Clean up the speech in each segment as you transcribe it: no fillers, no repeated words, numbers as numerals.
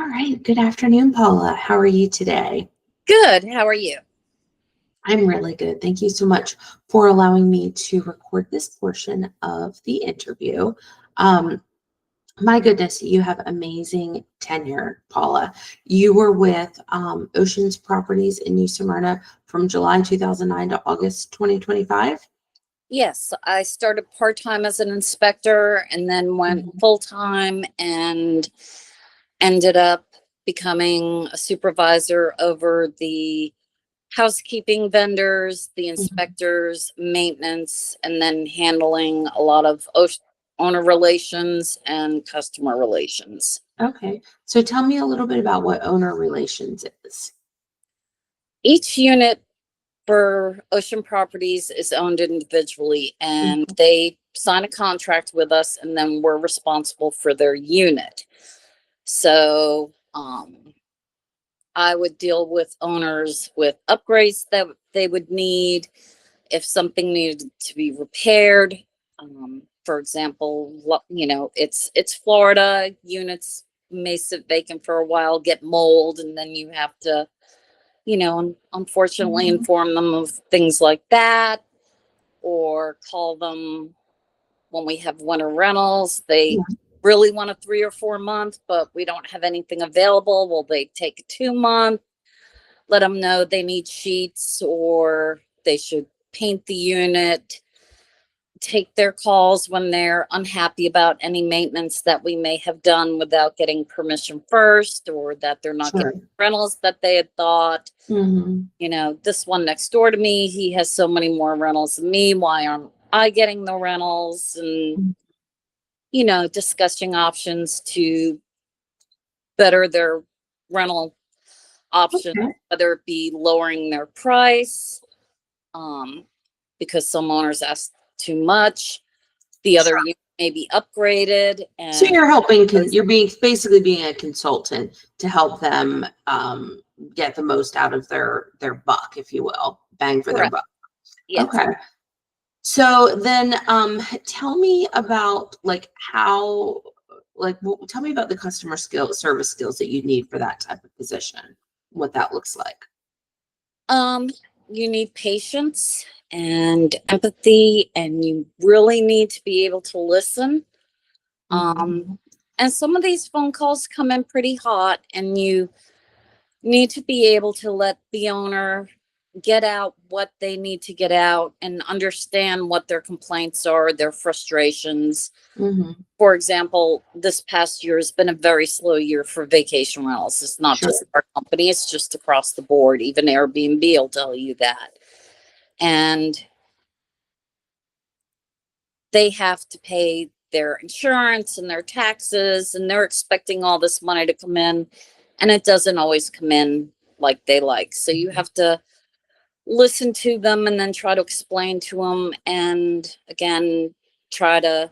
All right. Good afternoon, Paula. How are you today? Good. How are you? I'm really good. Thank you so much for allowing me to record this portion of the interview. Um, my goodness, you have amazing tenure, Paula. You were with Oceans Properties in New Smyrna from July 2009 to August 2025. Yes, I started part-time as an inspector and then went Mhm. full-time and ended up becoming a supervisor over the housekeeping vendors, the Mhm. inspectors, maintenance, and then handling a lot of owner relations and customer relations. Okay. So tell me a little bit about what owner relations is. Each unit for Ocean Properties is owned individually, and Mhm. they sign a contract with us, and then we're responsible for their unit. So I would deal with owners with upgrades that they would need if something needed to be repaired. For example, it's Florida. Units may sit vacant for a while, get mold, and then you have to, unfortunately Mhm. inform them of things like that, or call them when we have winter rentals. They Yeah, really want a 3 or 4 month, but we don't have anything available. Well, they take a 2 month, let them know they need sheets or they should paint the unit, take their calls when they're unhappy about any maintenance that we may have done without getting permission first, or that they're not getting sure. rentals that they had thought. Mhm. This one next door to me, he has so many more rentals than me. Why aren't I getting the rentals? And, discussing options to better their rental options, Okay. whether it be lowering their price, um, because some owners ask too much. The other Sure. unit may be upgraded, So and you're helping, you're being basically being a consultant to help them get the most out of their buck, if you will, bang for their correct. buck. Yes. Okay. So then tell me about like how tell me about the customer service skills that you need for that type of position, what that looks like. Um, you need patience and empathy, and you really need to be able to listen. Mhm. Um, and some of these phone calls come in pretty hot, and you need to be able to let the owner get out what they need to get out and understand what their complaints are, their frustrations. Mhm. For example, this past year has been a very slow year for vacation rentals. It's not Sure. just our company, it's just across the board. Even Airbnb will tell you that. And they have to pay their insurance and their taxes, and they're expecting all this money to come in, and it doesn't always come in like they like. So you have to listen to them and then try to explain to them, and again, try to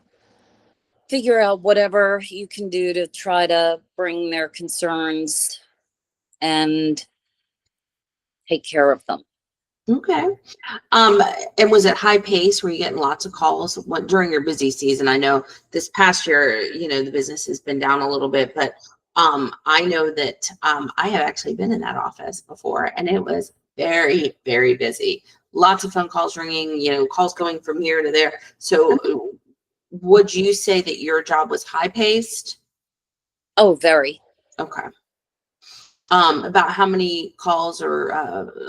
figure out whatever you can do to try to bring their concerns and take care of them. Okay. Um, and was it high pace? Were you getting lots of calls during your busy season? I know this past year, the business has been down a little bit, but I know that I have actually been in that office before, and it was very, very busy. Lots of phone calls ringing, calls going from here to there. So, would you say that your job was high paced? Oh, very. Okay. About how many calls or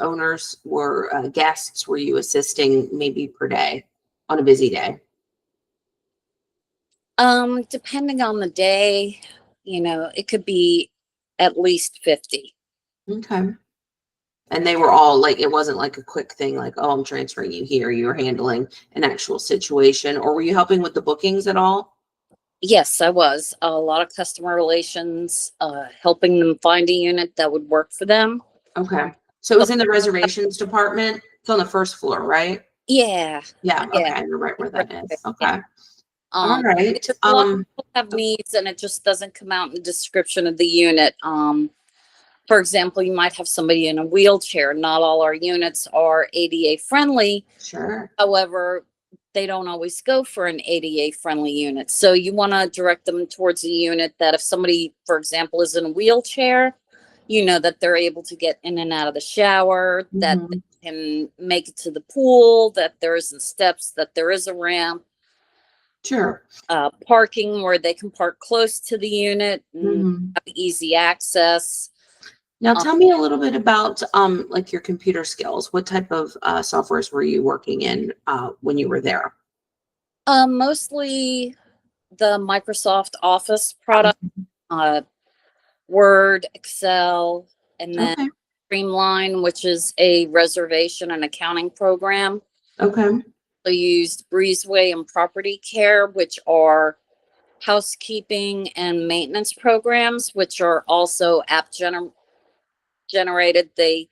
owners or guests were you assisting maybe per day on a busy day? Depending on the day, it could be at least 50. Okay. And they were all like, it wasn't like a quick thing like, oh, I'm transferring you here. You were handling an actual situation, or were you helping with the bookings at all? Yes, I was. A lot of customer relations, helping them find a unit that would work for them. Okay. So it was in the reservations department. It's on the first floor, right? Yeah, Yeah. yeah. Okay. I know right where that is. Yeah. Okay. All right. Because a lot of people have needs and it just doesn't come out in the description of the unit. For example, you might have somebody in a wheelchair. Not all our units are ADA friendly. Sure. However, they don't always go for an ADA friendly unit. So you want to direct them towards a unit that if somebody, for example, is in a wheelchair, you know, that they're able to get in and out of the shower, that they Mhm. can make it to the pool, that there isn't steps, that there is a ramp, Sure. parking where they can park close to the unit and Mhm. have easy access. Now Um, tell me a little bit about like your computer skills. What type of softwares were you working in when you were there? Mostly the Microsoft Office product, uh, Word, Excel, and then Okay. Streamline, which is a reservation and accounting program. Okay. I used Breezeway and Property Care, which are housekeeping and maintenance programs, which are also generated. They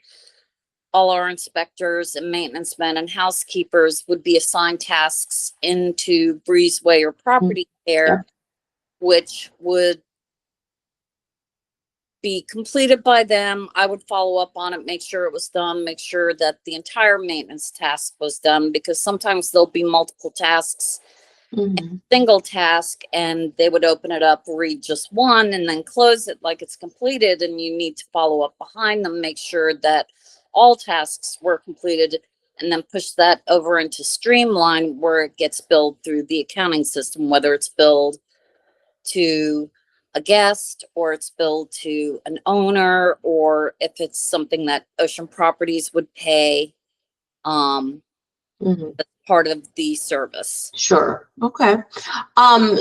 all our inspectors and maintenance men and housekeepers would be assigned tasks into Breezeway or Mm. Property Yep. Care, which would be completed by them. I would follow up on it, make sure it was done, make sure that the entire maintenance task was done, because sometimes there'll be multiple tasks, Mhm. single task, and they would open it up, read just one, and then close it like it's completed. And you need to follow up behind them, make sure that all tasks were completed, and then push that over into Streamline where it gets billed through the accounting system, whether it's billed to a guest or it's billed to an owner, or if it's something that Ocean Properties would pay, um Mhm. part of the service. Sure. Okay.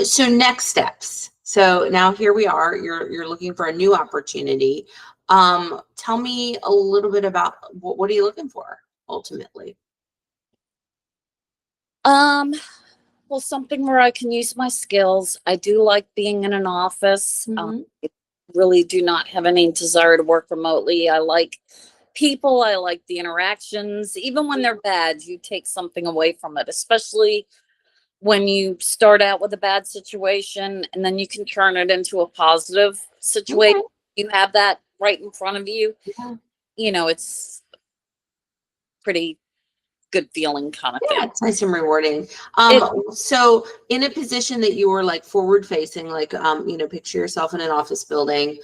So next steps. So now here we are. You're looking for a new opportunity. Tell me a little bit about what are you looking for ultimately? um well, something where I can use my skills. I do like being in an office. Hmm. I really do not have any desire to work remotely. I like people, I like the interactions. Even when they're bad, you take something away from it, especially when you start out with a bad situation and then you can turn it into a positive situation. Okay. You have that right in front of you. Yeah. You know, it's pretty good feeling kind of thing. Yeah, it's nice and rewarding. It So in a position that you were like forward facing, like picture yourself in an office building,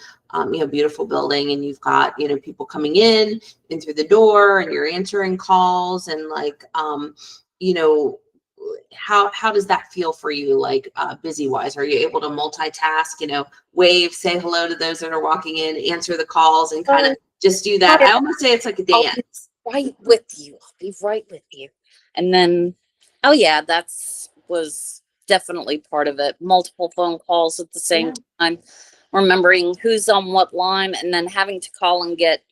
beautiful building, and you've got, people coming in through the door, and you're answering calls, and like, you know, how does that feel for you, like busy wise? Are you able to multitask, wave, say hello to those that are walking in, answer the calls, and kind of oh, just do that? I almost say it's like a I'll be dance. right with you. I'll be right with you. And then, oh yeah, that's was definitely part of it. Multiple phone calls at the same Yeah. time, remembering who's on what line, and then having to call and get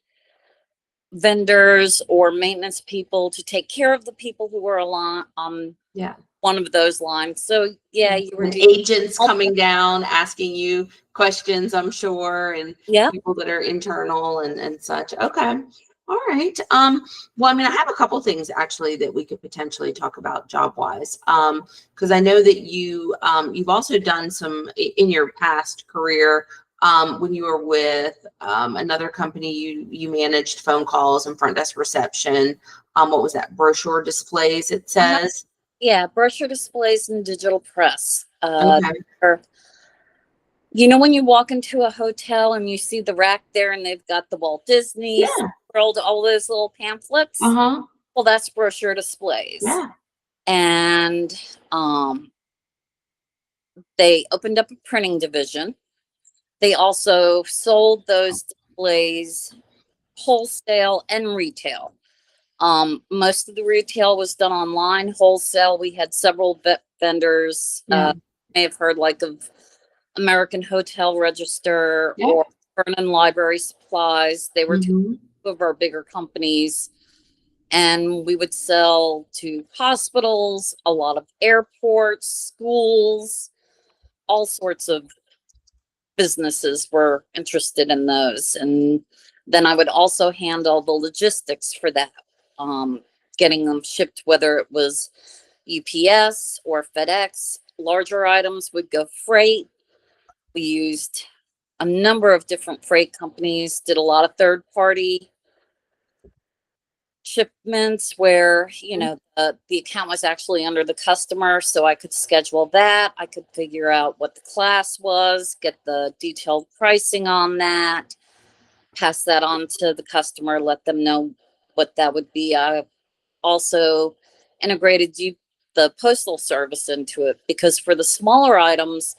vendors or maintenance people to take care of the people who were on Yeah. one of those lines. So yeah, you were And doing agents multiple. coming down asking you questions, I'm sure, and Yep. people that are internal and such. Okay. All right. Well, I mean, I have a couple things actually that we could potentially talk about job wise. Because I know that you've also done some in your past career. When you were with another company, you managed phone calls and front desk reception. What was that? Brochure displays, it Uh-huh. says. Yeah, brochure displays and digital press. Okay. You know, when you walk into a hotel and you see the rack there and they've got the Walt Disney Yeah. World, all those little pamphlets. Uh-huh. Well, that's brochure displays. Yeah. And they opened up a printing division. They also sold those displays wholesale and retail. Most of the retail was done online. Wholesale, we had several vendors. Yeah. May have heard like of American Hotel Register Yeah. or Vernon Library Supplies. They were two Mhm. of our bigger companies. And we would sell to hospitals, a lot of airports, schools, all sorts of businesses were interested in those. And then I would also handle the logistics for that, getting them shipped, whether it was UPS or FedEx. Larger items would go freight. We used a number of different freight companies, did a lot of third party shipments where, you know, the account was actually under the customer, so I could schedule that. I could figure out what the class was, get the detailed pricing on that, pass that on to the customer, let them know what that would be. I also integrated the postal service into it, because for the smaller items,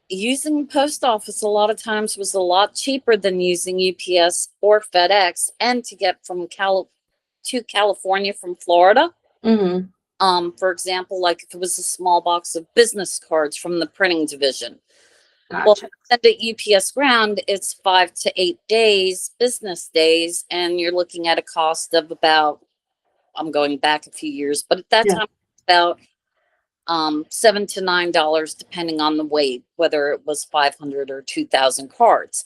using post office a lot of times was a lot cheaper than using UPS or FedEx. And to get from to California from Florida, Mm-hmm. for example, like if it was a small box of business cards from the printing division, well, Gotcha. send it UPS ground, it's 5 to 8 days, business days, and you're looking at a cost of about, I'm going back a few years, but at that Yeah. time, about $7 to $9, depending on the weight, whether it was 500 or 2,000 cards.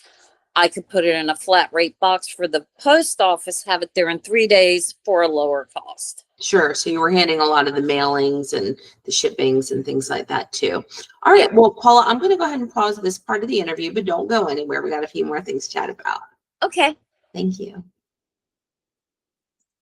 I could put it in a flat rate box for the post office, have it there in 3 days for a lower cost. Sure. So you were handling a lot of the mailings and the shippings and things like that too. All right. Yeah. Well, Paula, I'm going to go ahead and pause this part of the interview, but don't go anywhere. We got a few more things to chat about. Okay. Thank you.